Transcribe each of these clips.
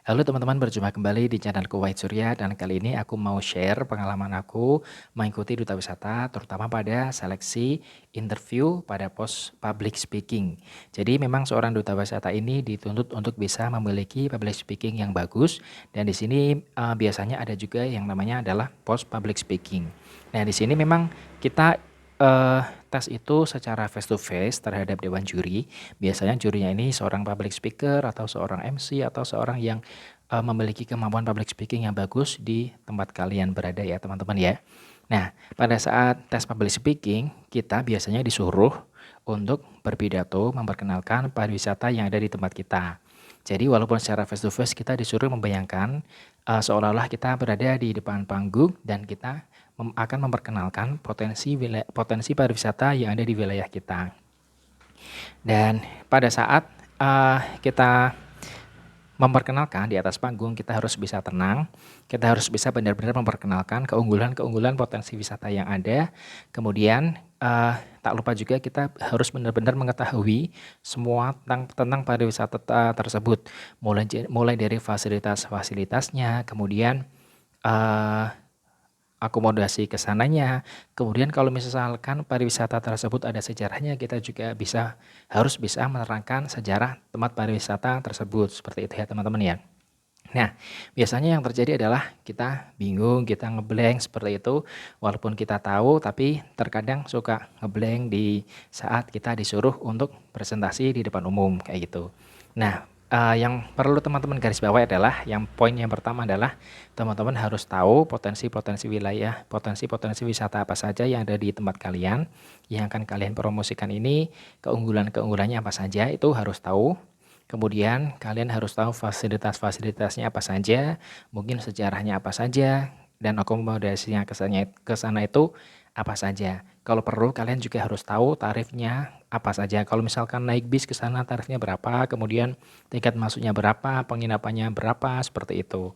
Halo teman-teman, berjumpa kembali di channelku Wahid Surya dan kali ini aku mau share pengalaman aku mengikuti duta wisata terutama pada seleksi interview pada pos public speaking. Jadi memang seorang duta wisata ini dituntut untuk bisa memiliki public speaking yang bagus dan di sini biasanya ada juga yang namanya adalah pos public speaking. Nah, di sini memang kita tes itu secara face to face terhadap dewan juri. Biasanya jurinya ini seorang public speaker atau seorang MC atau seorang yang memiliki kemampuan public speaking yang bagus di tempat kalian berada ya teman-teman ya. Nah, pada saat tes public speaking, kita biasanya disuruh untuk berpidato memperkenalkan pariwisata yang ada di tempat kita. Jadi walaupun secara face to face kita disuruh membayangkan seolah-olah kita berada di depan panggung dan kita akan memperkenalkan potensi pariwisata yang ada di wilayah kita. Dan pada saat kita memperkenalkan di atas panggung, kita harus bisa tenang, kita harus bisa benar-benar memperkenalkan keunggulan-keunggulan potensi wisata yang ada. Kemudian tak lupa juga kita harus benar-benar mengetahui semua tentang pariwisata tersebut, mulai dari fasilitas-fasilitasnya, kemudian uh, akomodasi ke sananya. Kemudian kalau misalkan pariwisata tersebut ada sejarahnya, kita juga harus bisa menerangkan sejarah tempat pariwisata tersebut. Seperti itu ya teman-teman ya. Nah, biasanya yang terjadi adalah kita bingung, kita ngeblank seperti itu. Walaupun kita tahu, tapi terkadang suka ngeblank di saat kita disuruh untuk presentasi di depan umum kayak gitu. Nah, yang perlu teman-teman garis bawahi adalah poin yang pertama adalah teman-teman harus tahu potensi-potensi wilayah, potensi-potensi wisata apa saja yang ada di tempat kalian, yang akan kalian promosikan ini, keunggulan-keunggulannya apa saja, itu harus tahu. Kemudian kalian harus tahu fasilitas-fasilitasnya apa saja, mungkin sejarahnya apa saja, dan akomodasinya ke sana itu apa saja. Kalau perlu kalian juga harus tahu tarifnya apa saja. Kalau misalkan naik bis ke sana tarifnya berapa, kemudian tiket masuknya berapa, penginapannya berapa, seperti itu.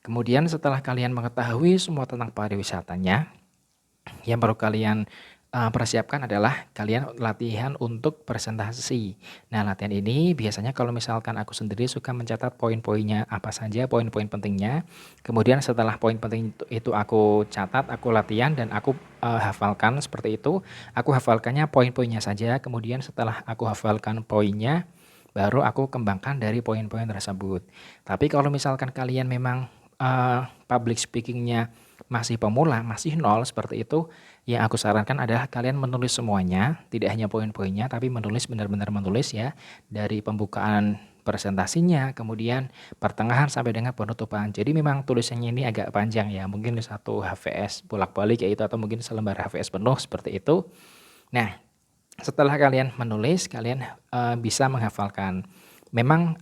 Kemudian setelah kalian mengetahui semua tentang pariwisatanya, yang perlu kalian persiapkan adalah kalian latihan untuk presentasi. Nah, latihan ini biasanya kalau misalkan aku sendiri suka mencatat poin-poinnya apa saja, poin-poin pentingnya. Kemudian setelah poin penting itu aku catat, aku latihan dan aku hafalkan seperti itu. Aku hafalkannya poin-poinnya saja. Kemudian setelah aku hafalkan poinnya, baru aku kembangkan dari poin-poin tersebut. Tapi kalau misalkan kalian memang public speakingnya masih pemula, masih nol seperti itu, yang aku sarankan adalah kalian menulis semuanya, tidak hanya poin-poinnya, tapi menulis benar-benar menulis ya, dari pembukaan presentasinya, kemudian pertengahan sampai dengan penutupan. Jadi memang tulisannya ini agak panjang ya, mungkin satu HVS bolak-balik kayak itu atau mungkin selembar HVS penuh seperti itu. Nah, setelah kalian menulis, kalian bisa menghafalkan. Memang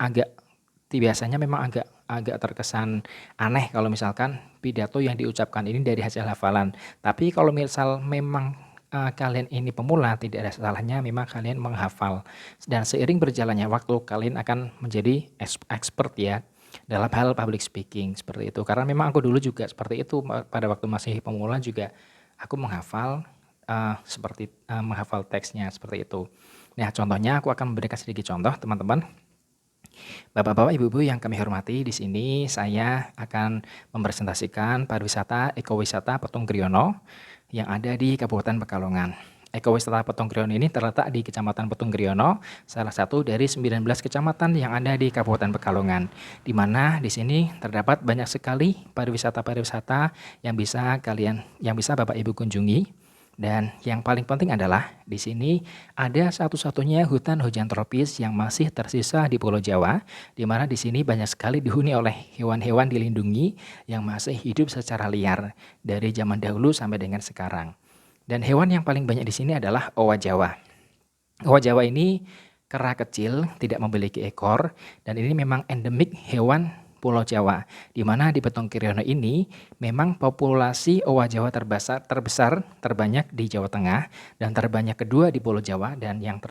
biasanya memang agak agak terkesan aneh kalau misalkan pidato yang diucapkan ini dari hasil hafalan. Tapi kalau misal memang kalian ini pemula, tidak ada salahnya memang kalian menghafal. Dan seiring berjalannya waktu, kalian akan menjadi expert ya dalam hal public speaking seperti itu. Karena memang aku dulu juga seperti itu pada waktu masih pemula juga aku menghafal menghafal teksnya seperti itu. Nah, contohnya aku akan memberikan sedikit contoh, teman-teman. Bapak-bapak, ibu-ibu yang kami hormati, di sini saya akan mempresentasikan pariwisata ekowisata Petung Kriono yang ada di Kabupaten Pekalongan. Ekowisata Petung Kriono ini terletak di Kecamatan Petung Kriono, salah satu dari 19 kecamatan yang ada di Kabupaten Pekalongan, di mana di sini terdapat banyak sekali pariwisata-pariwisata yang bisa Bapak Ibu kunjungi. Dan yang paling penting adalah di sini ada satu-satunya hutan hujan tropis yang masih tersisa di Pulau Jawa, di mana di sini banyak sekali dihuni oleh hewan-hewan dilindungi yang masih hidup secara liar dari zaman dahulu sampai dengan sekarang. Dan hewan yang paling banyak di sini adalah owa Jawa. Owa Jawa ini kera kecil, tidak memiliki ekor, dan ini memang endemik hewan Pulau Jawa, di mana di Petung Kriono ini memang populasi owa Jawa terbesar, terbanyak di Jawa Tengah, dan terbanyak kedua di Pulau Jawa, dan yang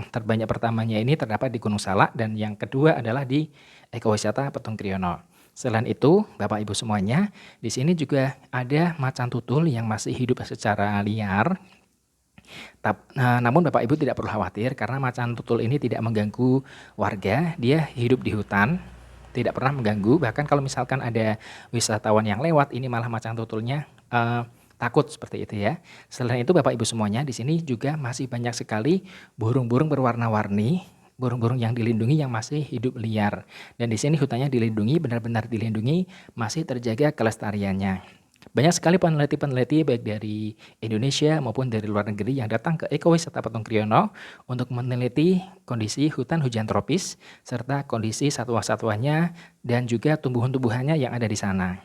terbanyak pertamanya ini terdapat di Gunung Salak, dan yang kedua adalah di ekowisata Petung Kriono. Selain itu, Bapak Ibu semuanya, di sini juga ada macan tutul yang masih hidup secara liar. Namun Bapak Ibu tidak perlu khawatir karena macan tutul ini tidak mengganggu warga, dia hidup di hutan, tidak pernah mengganggu, bahkan kalau misalkan ada wisatawan yang lewat, ini malah macan tutulnya takut seperti itu ya. Selain itu Bapak Ibu semuanya, di sini juga masih banyak sekali burung-burung berwarna-warni, burung-burung yang dilindungi yang masih hidup liar. Dan di sini hutannya dilindungi, benar-benar dilindungi, masih terjaga kelestariannya. Banyak sekali peneliti-peneliti baik dari Indonesia maupun dari luar negeri yang datang ke Ekowisata Petung Kriono untuk meneliti kondisi hutan hujan tropis serta kondisi satwa-satwanya dan juga tumbuhan-tumbuhannya yang ada di sana.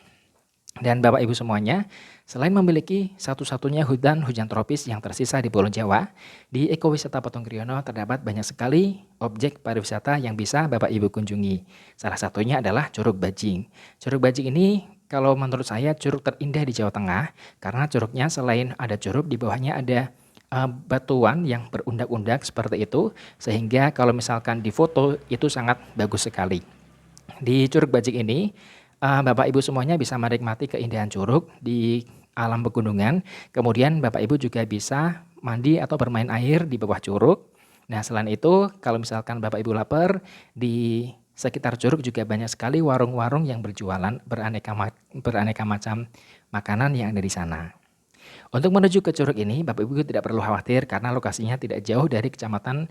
Dan Bapak Ibu semuanya, selain memiliki satu-satunya hutan hujan tropis yang tersisa di Pulau Jawa, di Ekowisata Petung Kriono terdapat banyak sekali objek pariwisata yang bisa Bapak Ibu kunjungi. Salah satunya adalah Curug Bajing. Curug Bajing ini kalau menurut saya curug terindah di Jawa Tengah, karena curugnya selain ada curug, di bawahnya ada batuan yang berundak-undak seperti itu, sehingga kalau misalkan difoto itu sangat bagus sekali. Di Curug Bajing ini, Bapak Ibu semuanya bisa menikmati keindahan curug di alam pegunungan, kemudian Bapak Ibu juga bisa mandi atau bermain air di bawah curug. Nah, selain itu kalau misalkan Bapak Ibu lapar, di sekitar curug juga banyak sekali warung-warung yang berjualan beraneka macam makanan yang ada di sana. Untuk menuju ke curug ini, Bapak Ibu tidak perlu khawatir karena lokasinya tidak jauh dari Kecamatan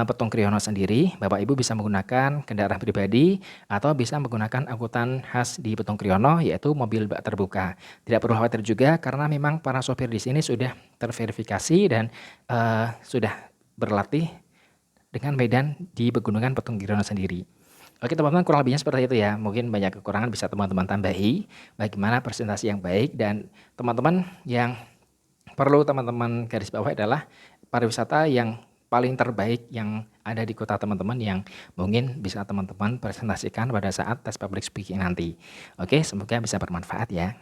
Petung Kriono sendiri. Bapak Ibu bisa menggunakan kendaraan pribadi atau bisa menggunakan angkutan khas di Petung Kriono, yaitu mobil bak terbuka. Tidak perlu khawatir juga karena memang para sopir di sini sudah terverifikasi dan sudah berlatih dengan medan di Pegunungan Petung Kriono sendiri. Oke teman-teman, kurang lebihnya seperti itu ya. Mungkin banyak kekurangan bisa teman-teman tambahi bagaimana presentasi yang baik, dan teman-teman yang perlu teman-teman garis bawah adalah pariwisata yang paling terbaik yang ada di kota teman-teman yang mungkin bisa teman-teman presentasikan pada saat tes public speaking nanti. Oke, semoga bisa bermanfaat ya.